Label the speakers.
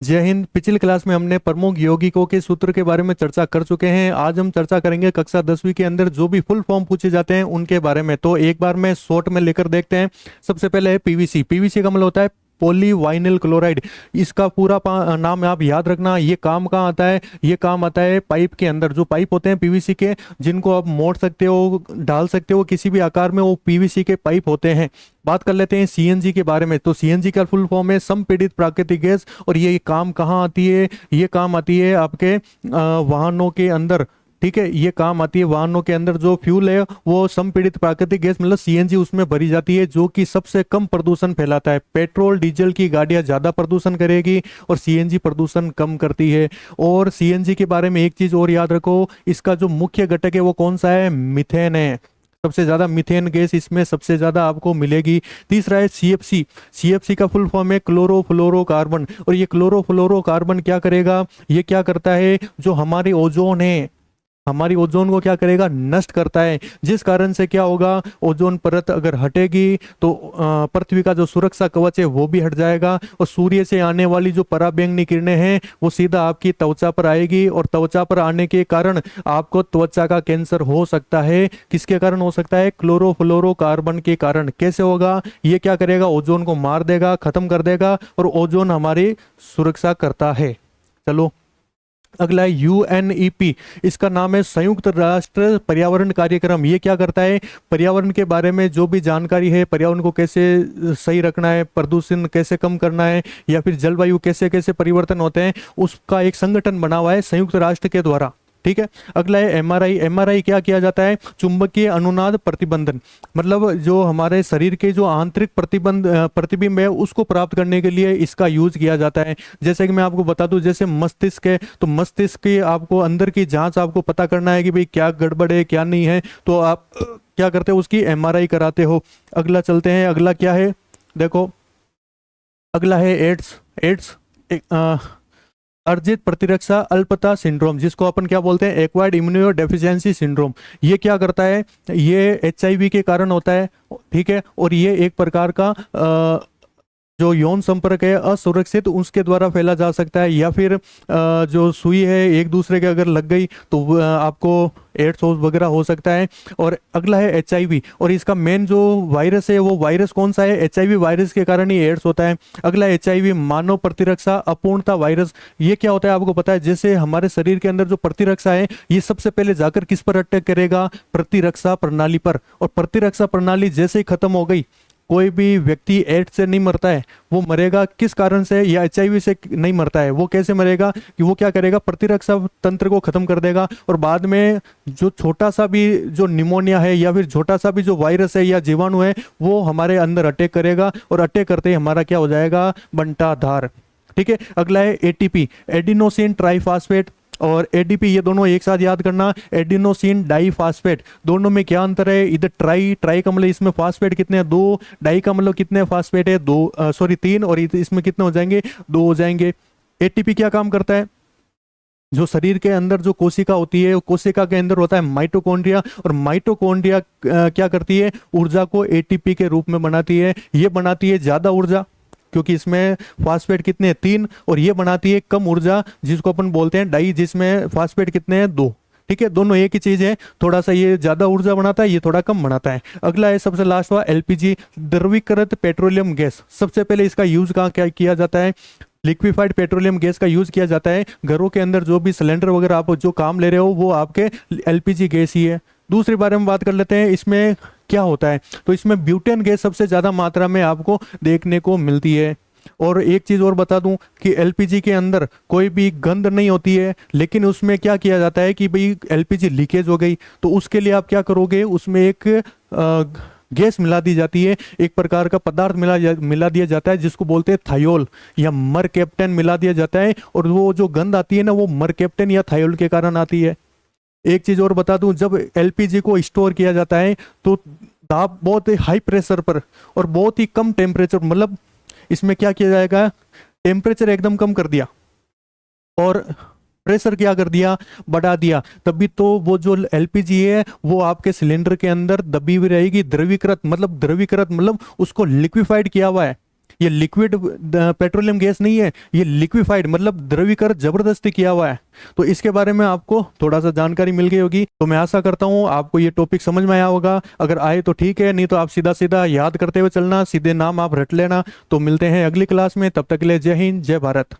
Speaker 1: जय हिंद। पिछली क्लास में हमने प्रमुख यौगिकों के सूत्र के बारे में चर्चा कर चुके हैं। आज हम चर्चा करेंगे कक्षा 10वीं के अंदर जो भी फुल फॉर्म पूछे जाते हैं उनके बारे में। तो एक बार मैं शॉर्ट में लेकर देखते हैं। सबसे पहले है पीवीसी। पीवीसी का मतलब होता है पॉलीवाइनिल क्लोराइड। इसका पूरा नाम आप याद रखना। ये काम कहाँ आता है? ये काम आता है पाइप के अंदर। जो पाइप होते हैं पीवीसी के, जिनको आप मोड़ सकते हो, डाल सकते हो किसी भी आकार में, वो पीवीसी के पाइप होते हैं। बात कर लेते हैं सीएनजी के बारे में। तो सीएनजी का फुल फॉर्म है संपीड़ित प्राकृतिक गैस। और ये काम कहाँ आती है? ये काम आती है आपके वाहनों के अंदर। ठीक है, ये काम आती है वाहनों के अंदर। जो फ्यूल है वो संपीड़ित प्राकृतिक गैस मतलब सीएनजी उसमें भरी जाती है, जो कि सबसे कम प्रदूषण फैलाता है। पेट्रोल डीजल की गाड़ियां ज्यादा प्रदूषण करेगी और सीएनजी प्रदूषण कम करती है। और सीएनजी के बारे में एक चीज और याद रखो, इसका जो मुख्य घटक है वो कौन सा है? मीथेन है। सबसे ज्यादा मीथेन गैस इसमें सबसे ज्यादा आपको मिलेगी। तीसरा है सीएफसी। सीएफसी का फुल फॉर्म है क्लोरोफ्लोरोकार्बन। और ये क्लोरोफ्लोरोकार्बन क्या करेगा? ये क्या करता है? जो हमारी ओजोन है, हमारी ओजोन को क्या करेगा? नष्ट करता है। जिस कारण से क्या होगा? ओजोन परत अगर हटेगी तो पृथ्वी का जो सुरक्षा कवच है वो भी हट जाएगा। और सूर्य से आने वाली जो पराबैंगनी किरणें हैं वो सीधा आपकी त्वचा पर आएगी। और त्वचा पर आने के कारण आपको त्वचा का कैंसर हो सकता है। किसके कारण हो सकता है? क्लोरोफ्लोरोकार्बन के कारण। कैसे होगा? ये क्या करेगा? ओजोन को मार देगा, खत्म कर देगा। और ओजोन हमारी सुरक्षा करता है। चलो, अगला है यूएनईपी। इसका नाम है संयुक्त राष्ट्र पर्यावरण कार्यक्रम। ये क्या करता है? पर्यावरण के बारे में जो भी जानकारी है, पर्यावरण को कैसे सही रखना है, प्रदूषण कैसे कम करना है, या फिर जलवायु कैसे कैसे परिवर्तन होते हैं, उसका एक संगठन बना हुआ है संयुक्त राष्ट्र के द्वारा। ठीक है। अगला है एमआरआई। एमआरआई क्या किया जाता है? चुंबकीय अनुनाद प्रतिबंधन। मतलब जो हमारे शरीर के जो आंतरिक प्रतिबिंब है उसको प्राप्त करने के लिए इसका यूज किया जाता है। जैसे कि मैं आपको बता दूं, जैसे मस्तिष्क है तो मस्तिष्क की आपको अंदर की जांच आपको पता करना है कि भाई क्या गड़बड़ है क्या नहीं है, तो आप क्या करते हो? उसकी एमआरआई कराते हो। अगला चलते हैं। अगला क्या है? देखो, अगला है एड्स। एड्स अर्जित प्रतिरक्षा अल्पता सिंड्रोम, जिसको अपन क्या बोलते हैं? Acquired immuno deficiency syndrome. ये क्या करता है? ये एचआईवी के कारण होता है। ठीक है। और ये एक प्रकार का जो यौन संपर्क है असुरक्षित, उसके द्वारा फैला जा सकता है। या फिर जो सुई है एक दूसरे के अगर लग गई तो आपको एड्स वगैरह हो सकता है। और अगला है एचआईवी। और इसका मेन जो वायरस है वो वायरस कौन सा है? एचआईवी वायरस के कारण ही एड्स होता है। अगला एचआईवी मानव प्रतिरक्षा अपूर्णता वायरस। ये क्या होता है आपको पता है? जैसे हमारे शरीर के अंदर जो प्रतिरक्षा है ये सबसे पहले जाकर किस पर अटैक करेगा? प्रतिरक्षा प्रणाली पर। और प्रतिरक्षा प्रणाली जैसे ही खत्म हो गई, कोई भी व्यक्ति एड्स से नहीं मरता है, वो मरेगा किस कारण से? या एचआईवी से नहीं मरता है, वो कैसे मरेगा? कि वो क्या करेगा? प्रतिरक्षा तंत्र को खत्म कर देगा। और बाद में जो छोटा सा भी जो निमोनिया है या फिर छोटा सा भी जो वायरस है या जीवाणु है वो हमारे अंदर अटैक करेगा। और अटैक करते ही हमारा क्या हो जाएगा? बंटाधार। ठीक है। अगला है एटीपी, एडिनोसिन ट्राइफॉस्फेट और एडीपी। ये दोनों एक साथ याद करना। एडिनोसिन डाइफॉस्फेट, दोनों में क्या अंतर है? इधर ट्राई, ट्राई का मतलब इसमें फास्फेट कितने हैं? दो। डाई का मतलब कितने फास्फेट है? दो, सॉरी तीन। और इसमें कितने हो जाएंगे? दो हो जाएंगे। एटीपी क्या काम करता है? जो शरीर के अंदर जो कोशिका होती है, कोशिका के अंदर होता है माइटोकॉन्ड्रिया। और माइटोकॉन्ड्रिया क्या करती है? ऊर्जा को एटीपी के रूप में बनाती है। ये बनाती है ज्यादा ऊर्जा, क्योंकि इसमें फास्फेट कितने हैं? तीन। और ये बनाती है कम ऊर्जा, जिसको अपन बोलते हैं डाई, जिसमें फास्फेट कितने हैं? दो। ठीक है, दोनों एक ही चीज है। थोड़ा सा ये ज्यादा ऊर्जा बनाता है, ये थोड़ा कम बनाता है। अगला है सबसे लास्ट हुआ एलपीजी, द्रवीकृत पेट्रोलियम गैस। सबसे पहले इसका यूज कहाँ क्या किया जाता है? लिक्विफाइड पेट्रोलियम गैस का यूज किया जाता है। घरों के अंदर जो भी सिलेंडर वगैरह आप जो काम ले रहे हो वो आपके एलपीजी गैस ही है। दूसरे बारे में बात कर लेते हैं, इसमें क्या होता है? तो इसमें ब्यूटेन गैस सबसे ज्यादा मात्रा में आपको देखने को मिलती है। और एक चीज और बता दूं कि एलपीजी के अंदर कोई भी गंध नहीं होती है, लेकिन उसमें क्या किया जाता है कि भाई एलपीजी लीकेज हो गई तो उसके लिए आप क्या करोगे? उसमें एक गैस मिला दी जाती है, एक प्रकार का पदार्थ मिला दिया जाता है जिसको बोलते हैं थायोल या मरकेप्टन मिला दिया जाता है। और वो जो गंध आती है ना वो मरकेप्टन या थायोल के कारण आती है। एक चीज और बता दूं, जब एलपीजी को स्टोर किया जाता है तो दाब बहुत हाई प्रेशर पर और बहुत ही कम टेम्परेचर, मतलब इसमें क्या किया जाएगा? टेम्परेचर एकदम कम कर दिया और प्रेशर क्या कर दिया? बढ़ा दिया। तभी तो वो जो एलपीजी है वो आपके सिलेंडर के अंदर दबी हुई रहेगी। द्रवीकृत मतलब उसको लिक्विफाइड किया हुआ है। ये लिक्विड पेट्रोलियम गैस नहीं है, ये लिक्विफाइड मतलब द्रवीकरण जबरदस्ती किया हुआ है। तो इसके बारे में आपको थोड़ा सा जानकारी मिल गई होगी। तो मैं आशा करता हूँ आपको ये टॉपिक समझ में आया होगा। अगर आए तो ठीक है, नहीं तो आप सीधा सीधा याद करते हुए चलना, सीधे नाम आप रट लेना। तो मिलते हैं अगली क्लास में, तब तक के लिए जय हिंद जय भारत।